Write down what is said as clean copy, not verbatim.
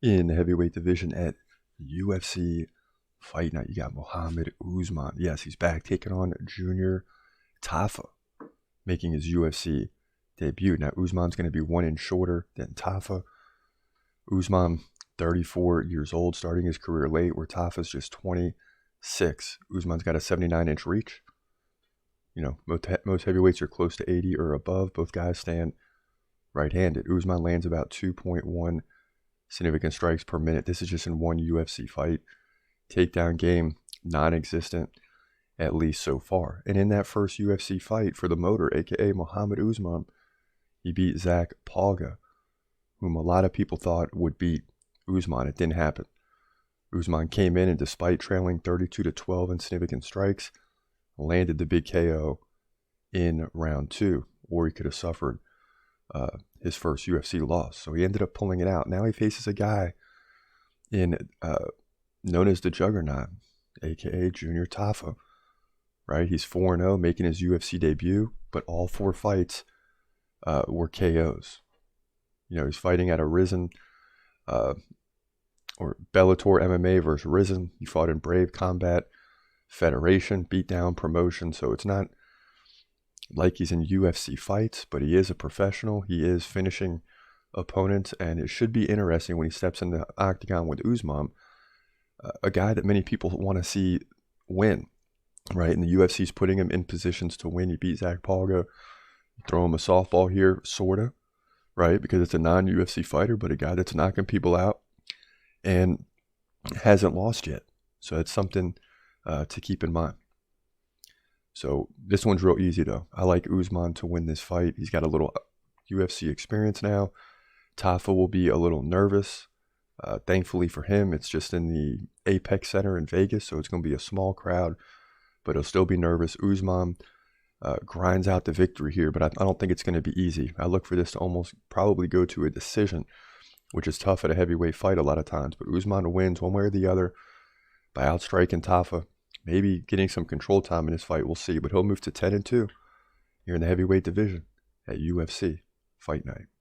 In the heavyweight division at UFC Fight Night, you got Mohammed Usman. Yes, he's back taking on Junior Tafa, making his UFC debut. Now, Usman's going to be 1 inch shorter than Tafa. Usman, 34 years old, starting his career late, where Tafa's just 26. Usman's got a 79-inch reach. You know, most heavyweights are close to 80 or above. Both guys stand right-handed. Usman lands about 2.1 significant strikes per minute. This is just in one UFC fight. Takedown game, non-existent, at least so far. And in that first UFC fight for the motor, aka Mohammed Usman, he beat Zach Palga, whom a lot of people thought would beat Usman. It didn't happen. Usman came in and despite trailing 32-12 in significant strikes, landed the big KO in round 2, or he could have suffered his first UFC loss. So he ended up pulling it out. Now he faces a guy known as the Juggernaut, aka Junior Tafa. Right? He's 4-0, making his UFC debut, but all 4 fights were KOs. You know, he's fighting at a Risen or Bellator MMA versus Risen. He fought in Brave Combat Federation, beatdown promotion. So it's not like he's in UFC fights, but he is a professional. He is finishing opponents, and it should be interesting when he steps in the octagon with Usman, a guy that many people want to see win, right? And the UFC's putting him in positions to win. He beat Zach Palga. Throw him a softball here, sort of, right? Because it's a non-UFC fighter, but a guy that's knocking people out and hasn't lost yet. So it's something to keep in mind. So this one's real easy, though. I like Usman to win this fight. He's got a little UFC experience now. Tafa will be a little nervous. Thankfully for him, it's just in the Apex Center in Vegas, so it's going to be a small crowd, but he'll still be nervous. Usman grinds out the victory here, but I don't think it's going to be easy. I look for this to almost probably go to a decision, which is tough at a heavyweight fight a lot of times. But Usman wins one way or the other by outstriking Tafa. Maybe getting some control time in this fight, we'll see. But he'll move to 10-2 here in the heavyweight division at UFC Fight Night.